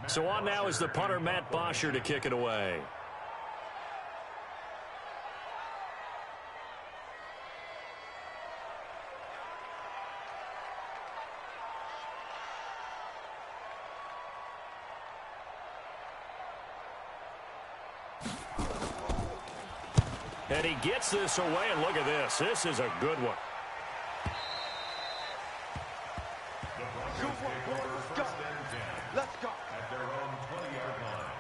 So on now is the punter, Matt Bosher, to kick it away. And he gets this away, and look at this. This is a good one. Let's go. At their own 20-yard line.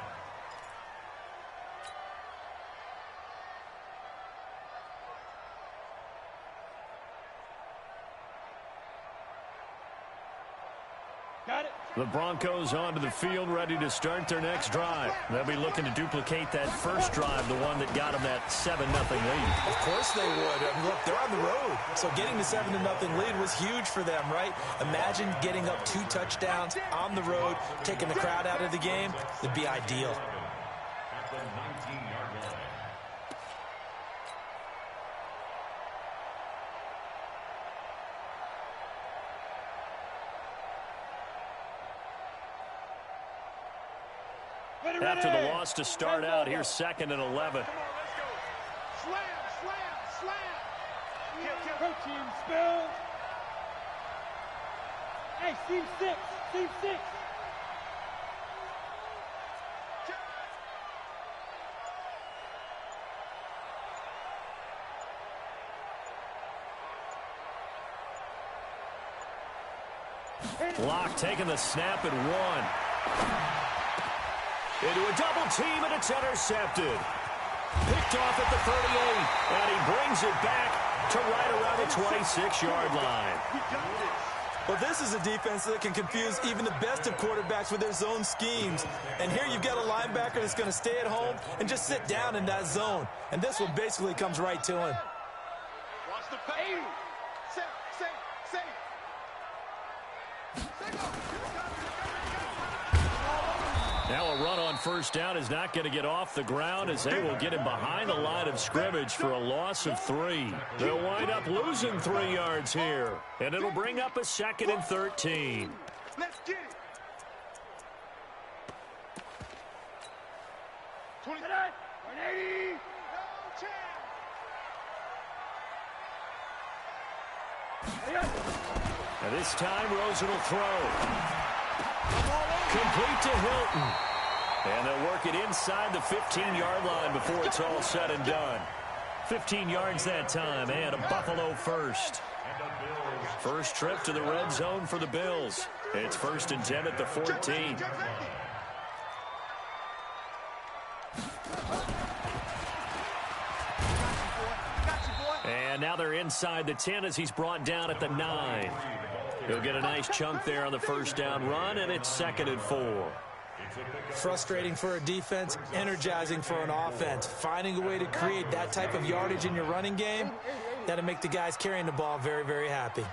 Got it. The Broncos onto the field, ready to start their next drive. They'll be looking to duplicate that first drive, the one that got them that 7-0 lead. Of course they would. I mean, look, they're on the road. So getting the 7-0 lead was huge for them, right? Imagine getting up 2 touchdowns on the road, taking the crowd out of the game. It'd be ideal. At the 19-yard line. After the loss to start out, here's 2nd and 11. Come on, let's go. Slam, slam, slam. Protein spill. Hey, seam 6. Seam 6. Locke taking the snap at 1. Into a double team, and it's intercepted. Picked off at the 38, and he brings it back to right around the 26-yard line. Well, this is a defense that can confuse even the best of quarterbacks with their zone schemes. And here you've got a linebacker that's going to stay at home and just sit down in that zone. And this one basically comes right to him. Watch the pay. Say. Now a run on first down is not going to get off the ground, as they will get him behind the line of scrimmage for a loss of 3. They'll wind up losing 3 yards here, and it'll bring up a 2nd and 13. Let's get it. 29, 180. No chance. And this time, Rosen will throw. Complete to Hilton. And they'll work it inside the 15-yard line before it's all said and done. 15 yards that time, and a Buffalo first. First trip to the red zone for the Bills. It's 1st and 10 at the 14. And now they're inside the 10 as he's brought down at the 9. He'll get a nice chunk there on the first down run, and it's 2nd and 4. Frustrating for a defense, energizing for an offense. Finding a way to create that type of yardage in your running game, that'll make the guys carrying the ball very, very happy.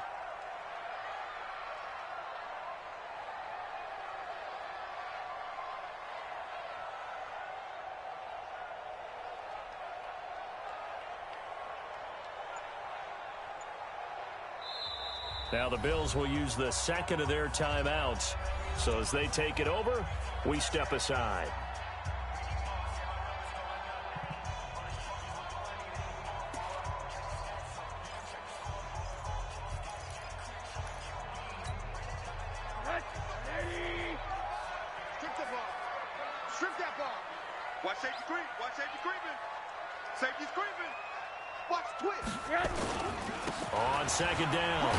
Now the Bills will use the 2nd of their timeouts. So as they take it over, we step aside. Strip that ball. Watch safety creep. Watch safety creeping. Safety's creeping. Watch twitch. On 2nd down,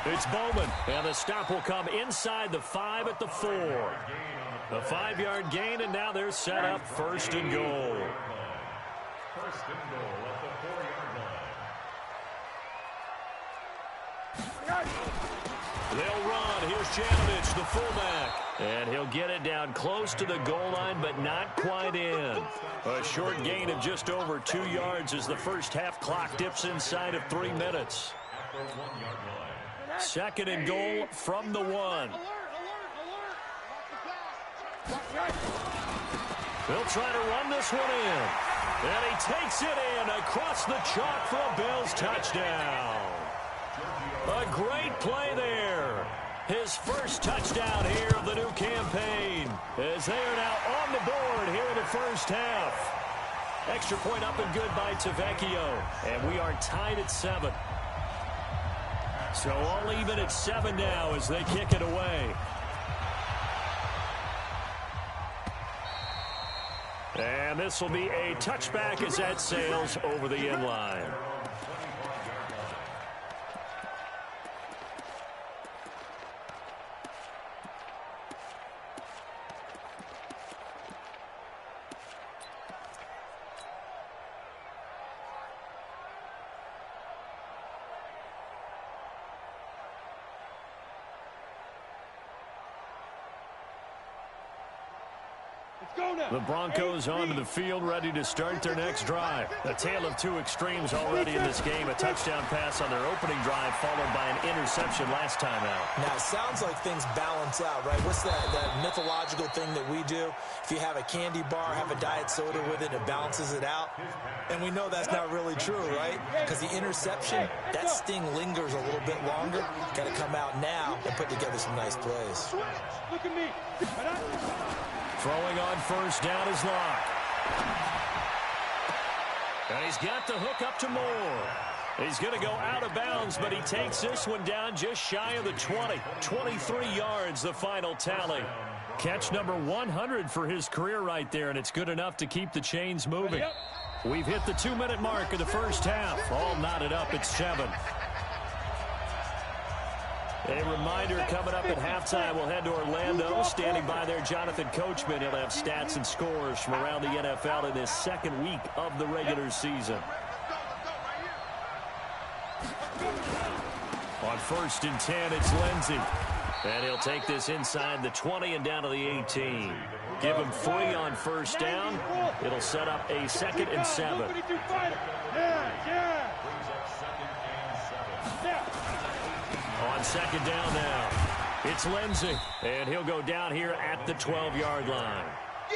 it's Bowman, and the stop will come inside the 5 at the 4. A 5-yard gain, and now they're set up 1st and goal. 1st and goal at the 4-yard line. They'll run. Here's Janovich, the fullback. And he'll get it down close to the goal line, but not quite in. A short gain of just over 2 yards as the first half clock dips inside of 3 minutes. 2nd and goal from the 1. They'll try to run this one in. And he takes it in across the chalk for a Bills touchdown. A great play there. His first touchdown here of the new campaign, as they are now on the board here in the first half. Extra point up and good by Tavecchio, and we are tied at 7. So all even at 7 now as they kick it away. And this will be a touchback as that sails over the end line. The Broncos onto the field, ready to start their next drive. A tale of two extremes already in this game. A touchdown pass on their opening drive, followed by an interception last time out. Now, it sounds like things balance out, right? What's that mythological thing that we do? If you have a candy bar, have a diet soda with it, it balances it out. And we know that's not really true, right? Because the interception, that sting lingers a little bit longer. Got to come out now and put together some nice plays. Look at me. Throwing on first down is Locke. And he's got the hook up to Moore. He's going to go out of bounds, but he takes this one down just shy of the 20. 23 yards, the final tally. Catch number 100 for his career right there, and it's good enough to keep the chains moving. We've hit the 2-minute mark of the first half. All knotted up at 7. A reminder, coming up at halftime, we'll head to Orlando. Standing by there, Jonathan Coachman. He'll have stats and scores from around the NFL in this second week of the regular season. On 1st and 10, it's Lindsey. And he'll take this inside the 20 and down to the 18. Give him 3 on first down. It'll set up a 2nd and 7. On 2nd down now, it's Lindsey, and he'll go down here at the 12-yard line.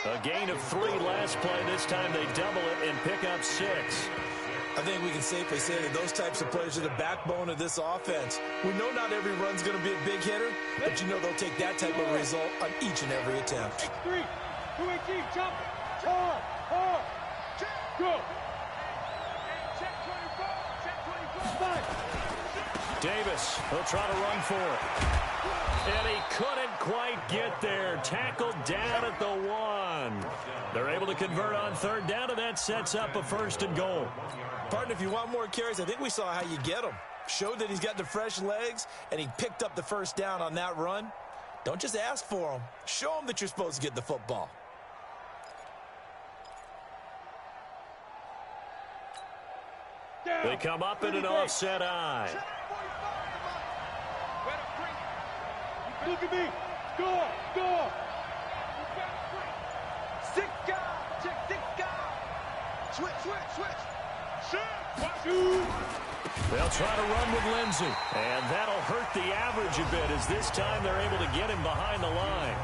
A gain of 3 last play. This time they double it and pick up 6. I think we can safely say that those types of plays are the backbone of this offense. We know not every run's going to be a big hitter, but you know they'll take that type of result on each and every attempt. 3, 2-18, jump, hard, go. Check 24, check 24, 5. Davis, he'll try to run for it. And he couldn't quite get there. Tackled down at the 1. They're able to convert on 3rd down, and that sets up a 1st and goal. Partner, if you want more carries, I think we saw how you get them. Showed that he's got the fresh legs, and he picked up the 1st down on that run. Don't just ask for them. Show them that you're supposed to get the football. They come up in an offset eye. Look at me. Score. Six guys. Switch. Shoot. They'll try to run with Lindsey. And that'll hurt the average a bit, as this time they're able to get him behind the line.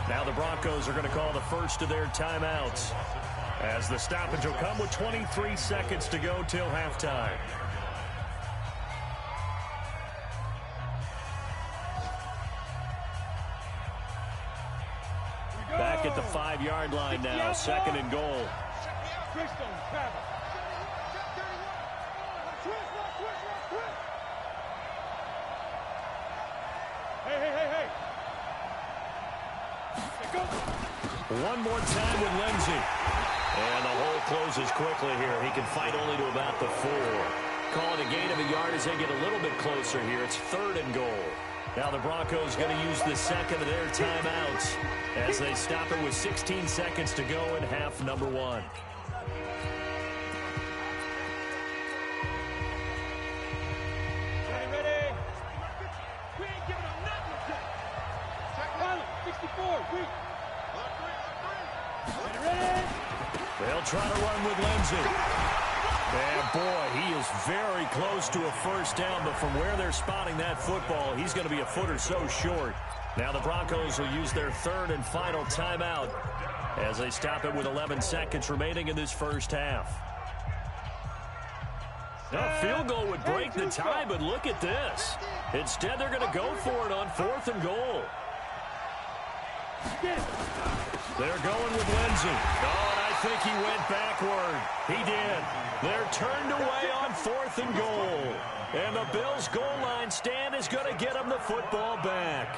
Now the Broncos are going to call the first of their timeouts, as the stoppage will come with 23 seconds to go till halftime. Back at the 5-yard line now, 2nd and goal. Hey. One more time with Lindsey. And the hole closes quickly here. He can fight only to about the 4. Call it a gain of a yard as they get a little bit closer here. It's 3rd and goal. Now the Broncos going to use the 2nd of their timeouts as they stop it with 16 seconds to go in half number 1. Ready? We ain't giving them nothing to take. Pilot, 64, we. Ready? They'll try to run with Lindsey. And boy, he is very close to a 1st down, but from where they're spotting that football, he's going to be a foot or so short. Now the Broncos will use their 3rd and final timeout as they stop it with 11 seconds remaining in this first half. A field goal would break the tie, but look at this. Instead, they're going to go for it on 4th and goal. They're going with Lindsey. Oh, and I think he went backward. He did. They're turned away on 4th and goal. And the Bills' goal line stand is going to get them the football back.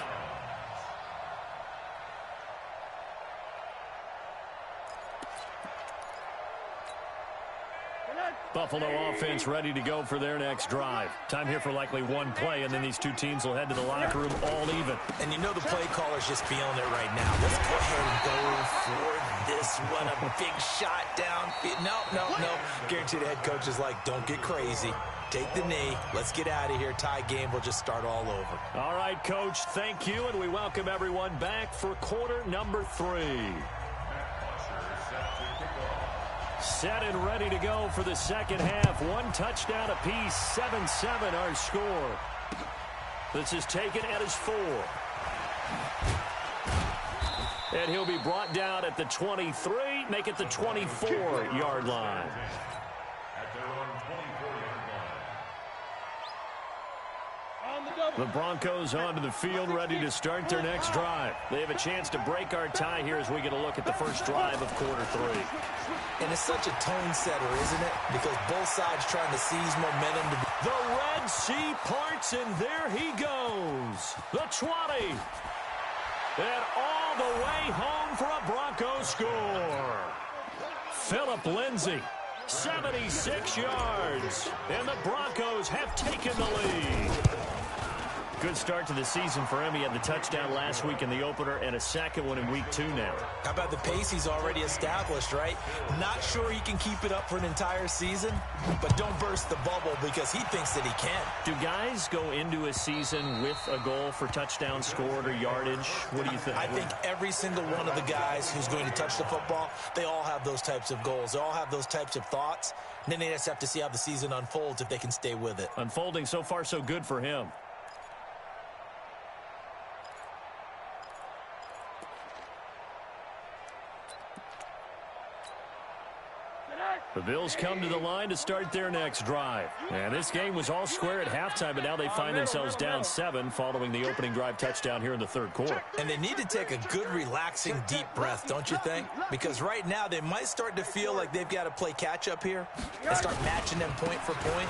Buffalo offense ready to go for their next drive. Time here for likely one play, and then these two teams will head to the locker room all even. And you know the play caller's just feeling it right now. Let's go ahead and go for this one. A big shot downfield. No. Guaranteed the head coach is like, don't get crazy. Take the knee. Let's get out of here. Tie game will just start all over. All right, Coach, thank you, and we welcome everyone back for quarter number 3. Set and ready to go for the second half. One touchdown apiece, 7-7 our score. This is taken at his 4. And he'll be brought down at the 23, make it the 24-yard line. The Broncos onto the field, ready to start their next drive. They have a chance to break our tie here as we get a look at the first drive of quarter 3. And it's such a tone setter, isn't it? Because both sides trying to seize momentum. The Red Sea parts, and there he goes. The 20. And all the way home for a Broncos score. Phillip Lindsay, 76 yards. And the Broncos have taken the lead. Good start to the season for him. He had the touchdown last week in the opener and a second one in week 2 now. How about the pace he's already established, right? Not sure he can keep it up for an entire season, but don't burst the bubble because he thinks that he can. Do guys go into a season with a goal for touchdown scored or yardage? What do you think? I think every single one of the guys who's going to touch the football, they all have those types of goals. They all have those types of thoughts. And then they just have to see how the season unfolds if they can stay with it. Unfolding so far so good for him. The Bills come to the line to start their next drive. And this game was all square at halftime, but now they find themselves down 7 following the opening drive touchdown here in the third quarter. And they need to take a good, relaxing, deep breath, don't you think? Because right now they might start to feel like they've got to play catch-up here and start matching them point for point.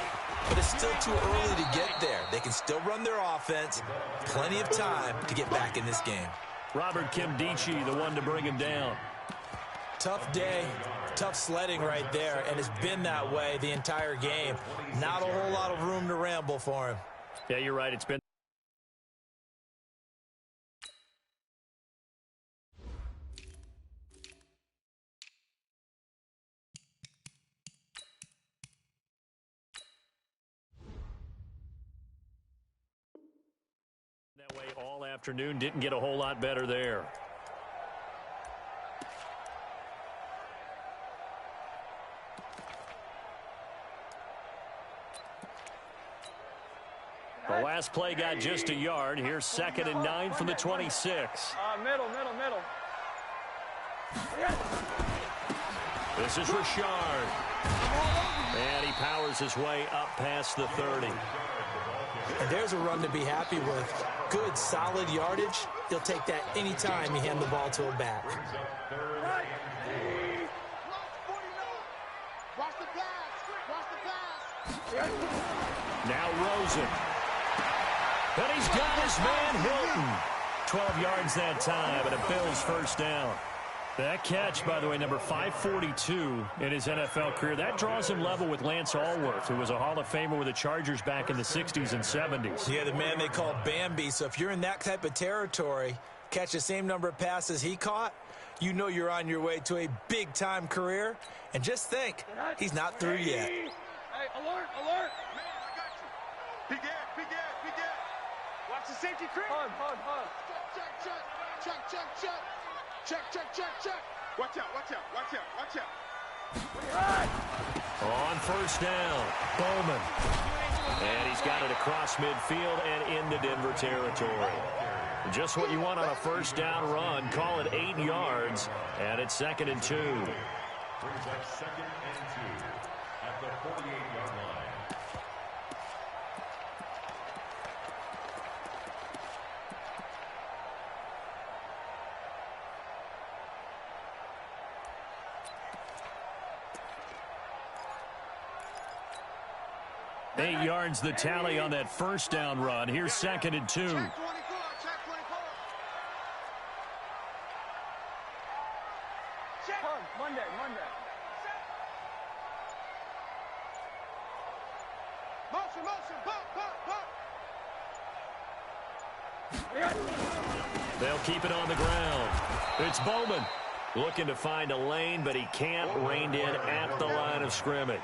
But it's still too early to get there. They can still run their offense. Plenty of time to get back in this game. Robert Kimdichie, the one to bring him down. Tough day. Tough sledding right there, and it's been that way the entire game. Not a whole lot of room to ramble for him. Yeah, you're right. It's been that way all afternoon. Didn't get a whole lot better there. The last play got just a yard. Here's 2nd and 9 from the 26. Middle. This is Richard. And he powers his way up past the 30. And there's a run to be happy with. Good, solid yardage. He'll take that anytime you hand the ball to a back. Now Rosen. And he's got his man Hilton. 12 yards that time, and a Bills first down. That catch, by the way, number 542 in his NFL career. That draws him level with Lance Allworth, who was a Hall of Famer with the Chargers back in the 60s and 70s. Yeah, the man they call Bambi. So if you're in that type of territory, catch the same number of passes he caught, you know you're on your way to a big-time career. And just think, he's not through yet. Hey, alert! Man, I got you. Big ass. Watch the safety creep. Hug. Check. Watch out. On first down, Bowman. And he's got it across midfield and into Denver territory. Just what you want on a first down run. Call it 8 yards, and it's 2nd and 2. Brings up 2nd and 2 at the 48-yard line. 8 yards the tally on that first down run. Here's 2nd and 2. Check 24, check 24. Check. Monday. Motion, bump. They'll keep it on the ground. It's Bowman looking to find a lane, but he can't. Reined in at the line of scrimmage.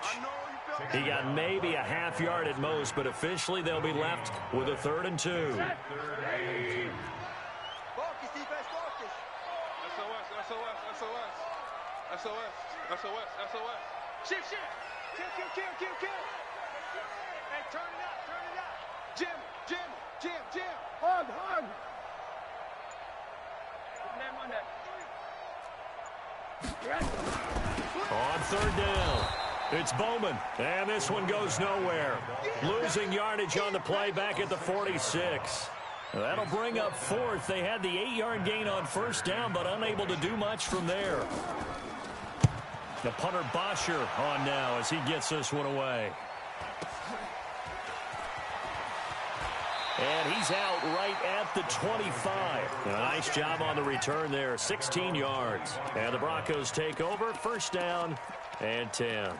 He got maybe a half yard at most, but officially they'll be left with a 3rd and 2. Focus, defense, focus. SOS. Shift. Kill. Hey, turn it up. Jim. Hug. On 3rd down, it's Bowman, and this one goes nowhere. Losing yardage on the play back at the 46. That'll bring up 4th. They had the 8-yard gain on 1st down, but unable to do much from there. The punter Bosher on now as he gets this one away. And he's out right at the 25. A nice job on the return there, 16 yards. And the Broncos take over, 1st down and 10.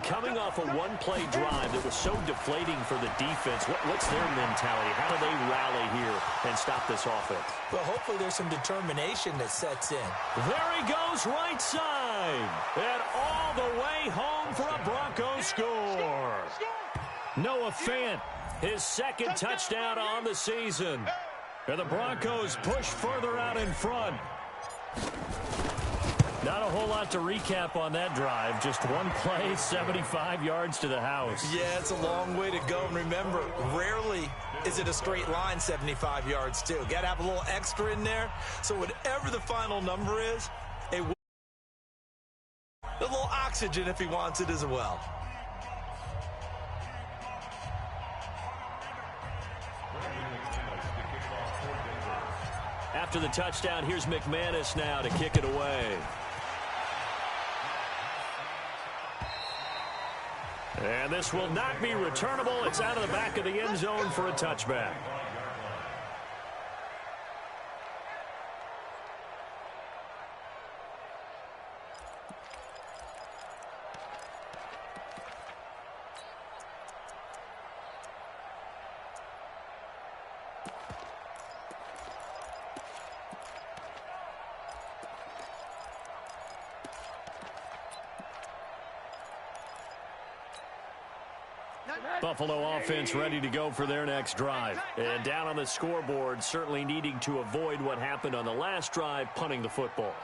Coming off a one-play drive that was so deflating for the defense, what's their mentality? How do they rally here and stop this offense? Well, hopefully there's some determination that sets in. There he goes right side. And all the way home for a Broncos score. Noah Fant, his 2nd touchdown on the season. And the Broncos push further out in front. Not a whole lot to recap on that drive. Just one play, 75 yards to the house. Yeah, it's a long way to go. And remember, rarely is it a straight line 75 yards, too. Got to have a little extra in there. So whatever the final number is, a little oxygen if he wants it as well. After the touchdown, here's McManus now to kick it away. And this will not be returnable. It's out of the back of the end zone for a touchback. Buffalo offense ready to go for their next drive. And down on the scoreboard, certainly needing to avoid what happened on the last drive, punting the football.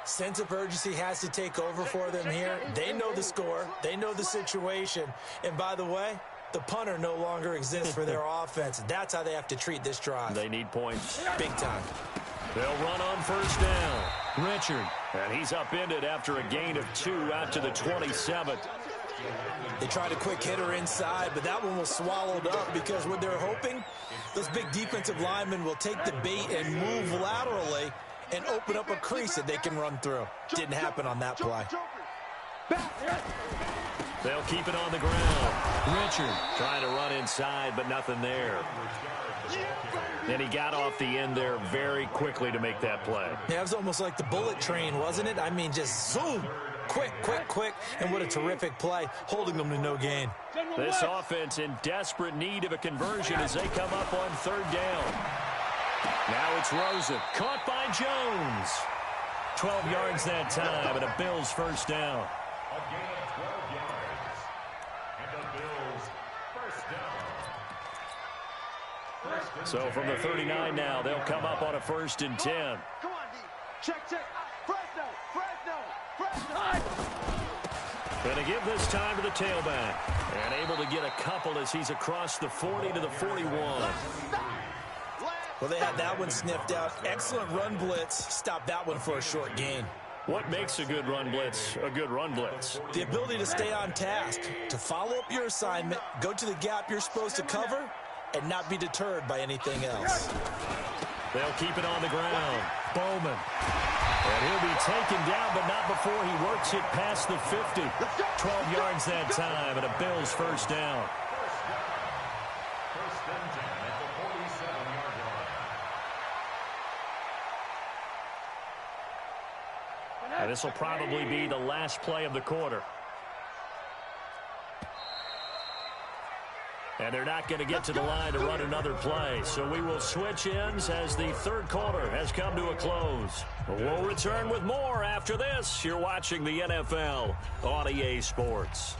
Sense of urgency has to take over for them here. They know the score. They know the situation. And by the way, the punter no longer exists for their offense. That's how they have to treat this drive. They need points. Big time. They'll run on 1st down. Richard. And he's upended after a gain of 2 out to the 27. They tried a quick hitter inside, but that one was swallowed up because what they're hoping, those big defensive linemen will take the bait and move laterally and open up a crease that they can run through. Didn't happen on that play. They'll keep it on the ground. Richard trying to run inside, but nothing there. And he got off the end there very quickly to make that play. Yeah, it was almost like the bullet train, wasn't it? I mean, just zoom. Quick, and what a terrific play, holding them to no gain. This offense in desperate need of a conversion as they come up on 3rd down. Now it's Rosen, caught by Jones. 12 yards that time, and a Bills 1st down. A gain of 12 yards. And the Bills 1st down. So from the 39 now, they'll come up on a 1st and 10. Come on, D. Check. Fresno. Going to give this time to the tailback. And able to get a couple as he's across the 40 to the 41. Well, they had that one sniffed out. Excellent run blitz. Stopped that one for a short gain. What makes a good run blitz a good run blitz? The ability to stay on task, to follow up your assignment, go to the gap you're supposed to cover, and not be deterred by anything else. They'll keep it on the ground. Bowman. And he'll be taken down, but not before he works it past the 50. 12 yards that time, and a Bills first down. First and 10 at the 47-yard line. And this will probably be the last play of the quarter. And they're not going to get to the line to run another play. So we will switch ends as the third quarter has come to a close. We'll return with more after this. You're watching the NFL on EA Sports.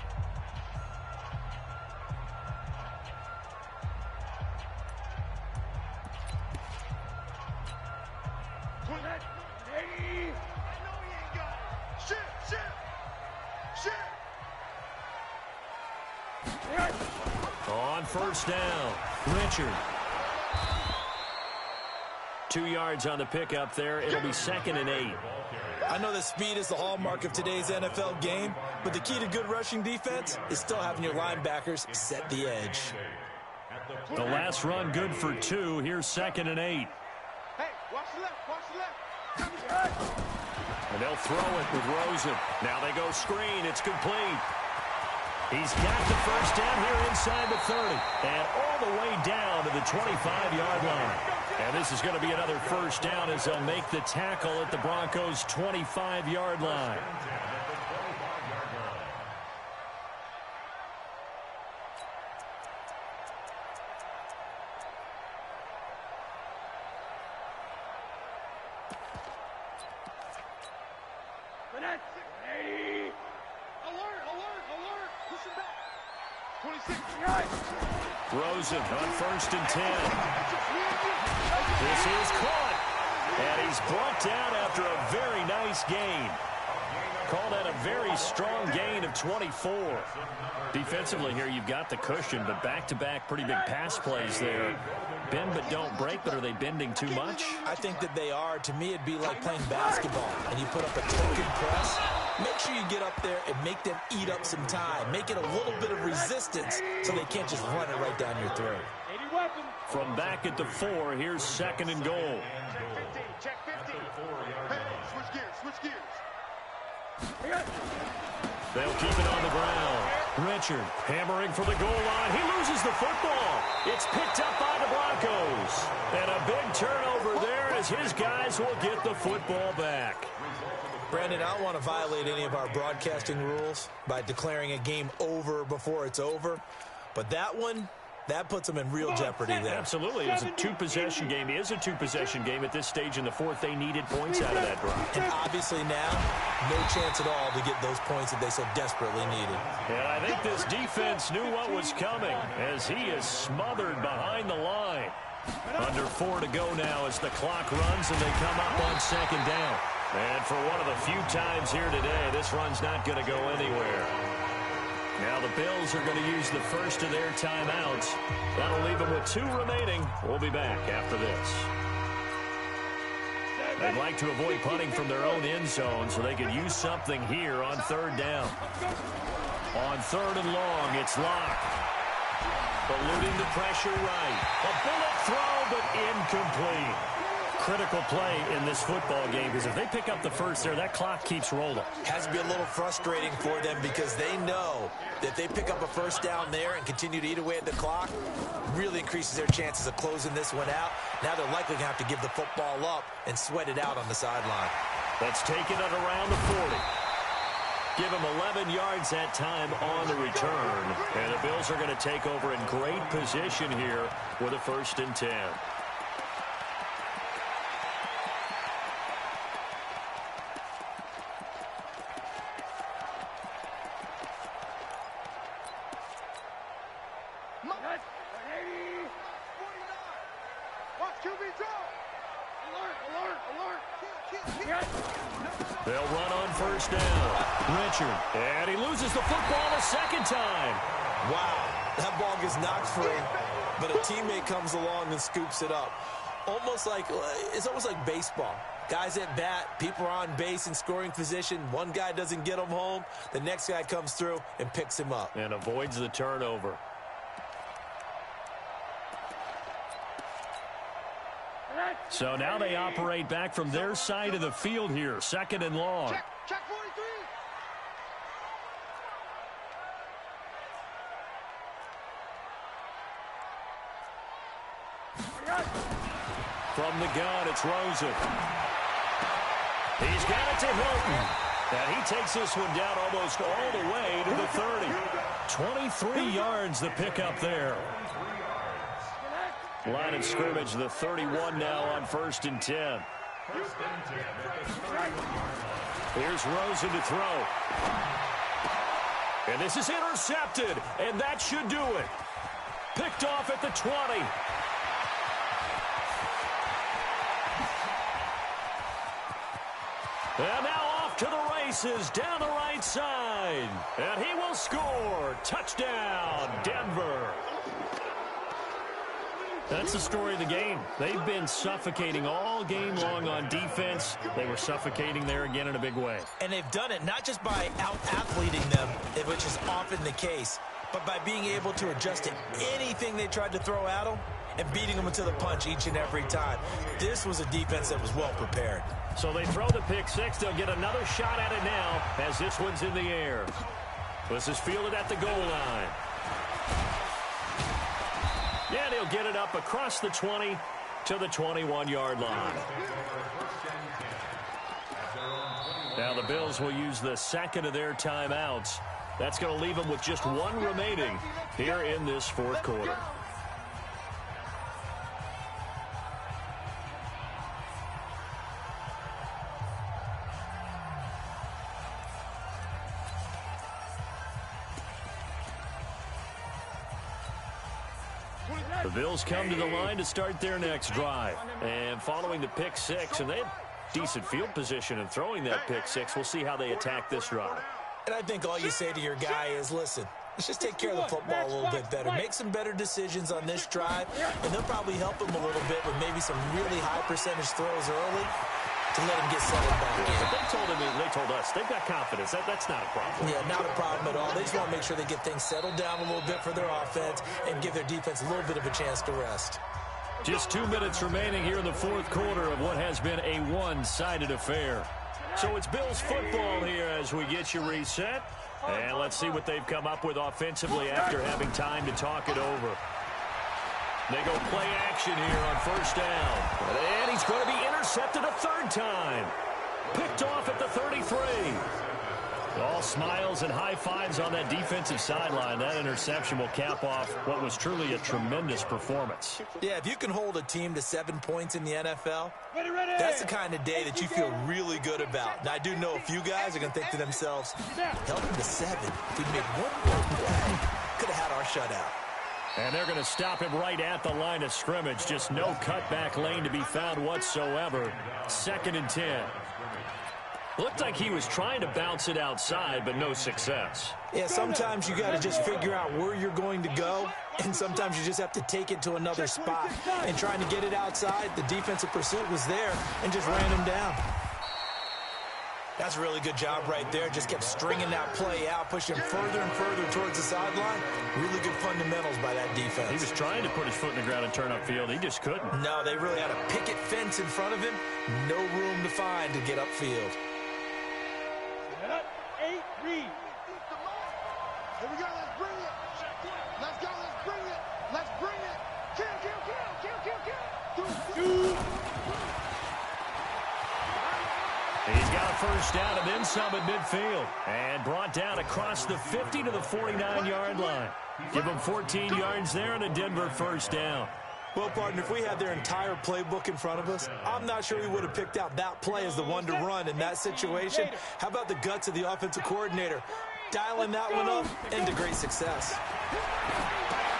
On first down, Richard. 2 yards on the pickup there. It'll be 2nd and 8. I know that speed is the hallmark of today's NFL game, but the key to good rushing defense is still having your linebackers set the edge. The last run good for 2. Here's 2nd and 8. Hey, watch the left, watch the left. And they'll throw it with Rosen. Now they go screen. It's complete. He's got the first down here inside the 30. And all the way down to the 25-yard line. And this is going to be another first down as they'll make the tackle at the Broncos' 25-yard line. Rosen on first and 10. This is caught. And he's brought down after a very nice gain. Call that a very strong gain of 24. Defensively here, you've got the cushion, but back-to-back pretty big pass plays there. Bend but don't break, but are they bending too much? I think that they are. To me, it'd be like playing basketball, and you put up a token press. Make sure you get up there and make them eat up some time. Make it a little bit of resistance so they can't just run it right down your throat. From back at the 4, here's 2nd and goal. Check 50. Hey, switch gears, switch gears. They'll keep it on the ground. Richard hammering for the goal line. He loses the football. It's picked up by the Broncos. And a big turnover there as his guys will get the football back. Brandon, I don't want to violate any of our broadcasting rules by declaring a game over before it's over. But that one, that puts them in real jeopardy there. Absolutely. It's a two-possession game. It is a two-possession game at this stage in the fourth. They needed points out of that drive. And obviously now, no chance at all to get those points that they so desperately needed. And I think this defense knew what was coming as he is smothered behind the line. Under 4 to go now as the clock runs and they come up on 2nd down. And for one of the few times here today, this run's not going to go anywhere. Now the Bills are going to use the first of their timeouts. That'll leave them with 2 remaining. We'll be back after this. They'd like to avoid punting from their own end zone so they could use something here on 3rd down. On 3rd and long, it's locked. Eluding the pressure right. A bullet throw, but incomplete. Critical play in this football game because if they pick up the first there, that clock keeps rolling. Has to be a little frustrating for them because they know that if they pick up a first down there and continue to eat away at the clock, really increases their chances of closing this one out. Now they're likely going to have to give the football up and sweat it out on the sideline. That's taken at around the 40. Give them 11 yards that time on the return. And the Bills are going to take over in great position here with a 1st and 10. They'll run on first down. Richard. And he loses the football a 2nd time. Wow, that ball gets knocked free, but a teammate comes along and scoops it up. it's almost like baseball. Guys at bat, people are on base in scoring position. One guy doesn't get him home. The next guy comes through and picks him up. And avoids the turnover. So now they operate back from their side of the field here. 2nd and long. Check 43. From the gun, it's Rosen. He's got it to Hilton. And he takes this one down almost all the way to the 30. 23 yards the pickup there. Line of scrimmage, the 31 now on 1st and 10. Here's Rosen to throw. And this is intercepted, and that should do it. Picked off at the 20. And now off to the races down the right side. And he will score. Touchdown, Denver. That's the story of the game. They've been suffocating all game long on defense. They were suffocating there again in a big way. And they've done it not just by out-athleting them, which is often the case, but by being able to adjust to anything they tried to throw at them and beating them to the punch each and every time. This was a defense that was well prepared. So they throw the pick six. They'll get another shot at it now as this one's in the air. This is fielded at the goal line. And he'll get it up across the 20 to the 21-yard line. Now the Bills will use the second of their timeouts. That's going to leave them with just one remaining here in this fourth quarter. The Bills come to the line to start their next drive. And following the pick six, and they have decent field position in throwing that pick six. We'll see how they attack this drive. And I think all you say to your guy is, listen, let's just take care of the football a little bit better. Make some better decisions on this drive, and they'll probably help him a little bit with maybe some really high percentage throws early to let him get settled back in. But they told us they've got confidence. That's not a problem. Yeah, not a problem at all. They just want to make sure they get things settled down a little bit for their offense and give their defense a little bit of a chance to rest. Just 2 minutes remaining here in the fourth quarter of what has been a one-sided affair. So it's Bills football here as we get you reset. And let's see what they've come up with offensively after having time to talk it over. They go play action here on first down. And he's going to be intercepted a third time. Picked off at the 33. All smiles and high fives on that defensive sideline. That interception will cap off what was truly a tremendous performance. Yeah, if you can hold a team to 7 points in the NFL, that's the kind of day that you feel really good about. And I do know a few guys are going to think to themselves, held them to 7. If we made one more play, could have had our shutout. And they're going to stop him right at the line of scrimmage. Just no cutback lane to be found whatsoever. 2nd and 10. Looked like he was trying to bounce it outside, but no success. Yeah, sometimes you got to just figure out where you're going to go, and sometimes you just have to take it to another spot. And trying to get it outside, the defensive pursuit was there and just ran him down. That's a really good job right there. Just kept stringing that play out, pushing further and further towards the sideline. Really good fundamentals by that defense. He was trying to put his foot in the ground and turn upfield. He just couldn't. No, they really had a picket fence in front of him. No room to find to get upfield. 8, read. Here we go, let's bring it. Let's go, let's bring it. Let's bring it. Kill. He's got a first down and then some at midfield. And brought down across the 50 to the 49-yard line. Give him 14 yards there and a Denver first down. Well, partner, if we had their entire playbook in front of us, I'm not sure we would have picked out that play as the one to run in that situation. How about the guts of the offensive coordinator? Dialing that one up into great success.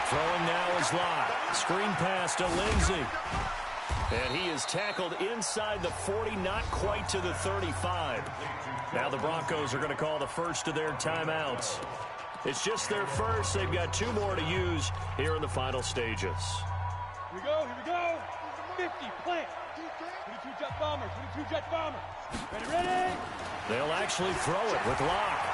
Throwing now is Lott. Screen pass to Lindsey. And he is tackled inside the 40, not quite to the 35. Now the Broncos are going to call the first of their timeouts. It's just their first. They've got 2 more to use here in the final stages. Here we go. 50, plant. 22 jet bomber, 22 jet bomber. Ready, ready. They'll actually throw it with Locke.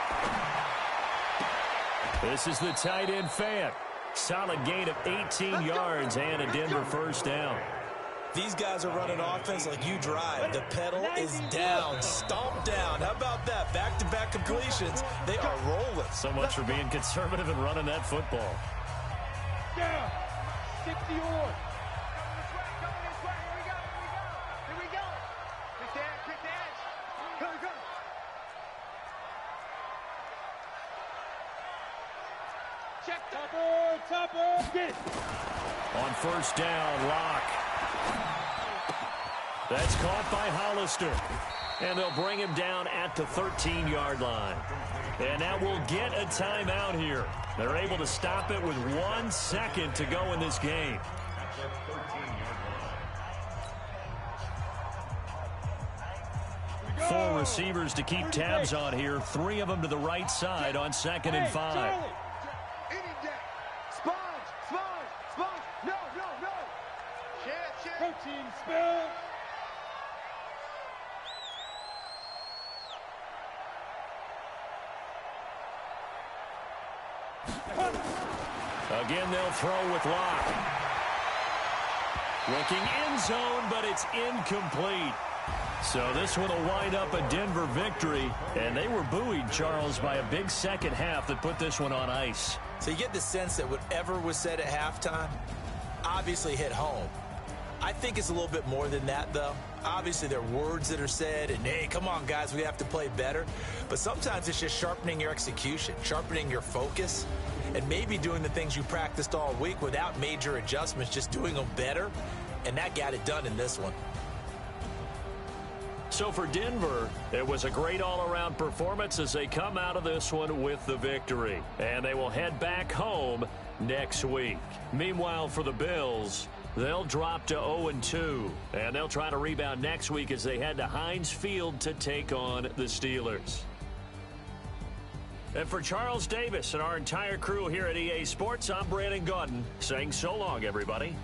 This is the tight end Fant. Solid gain of 18 yards and a Denver first down. These guys are running offense like you drive. The pedal is down, stomped down. How about that? Back-to-back completions. They are rolling. So much for being conservative and running that football. Down. 60 yards. Here we go. Quick dash. Go. Check. Topper. Get it. On first down, Locke. That's caught by Hollister. And they'll bring him down at the 13-yard line. And now we'll get a timeout here. They're able to stop it with 1 second to go in this game. Four receivers to keep tabs on here. 3 of them to the right side on 2nd and 5. Charlie. Sponge. No. Chance. Protein spill. Again, they'll throw with Locke. Looking end zone, but it's incomplete. So this one will wind up a Denver victory. And they were buoyed, Charles, by a big second half that put this one on ice. So you get the sense that whatever was said at halftime obviously hit home. I think it's a little bit more than that, though. Obviously, there are words that are said, and, hey, come on, guys, we have to play better. But sometimes it's just sharpening your execution, sharpening your focus, and maybe doing the things you practiced all week without major adjustments, just doing them better. And that got it done in this one. So for Denver, it was a great all-around performance as they come out of this one with the victory. And they will head back home next week. Meanwhile, for the Bills, they'll drop to 0-2. And they'll try to rebound next week as they head to Heinz Field to take on the Steelers. And for Charles Davis and our entire crew here at EA Sports, I'm Brandon Gaudin saying so long, everybody.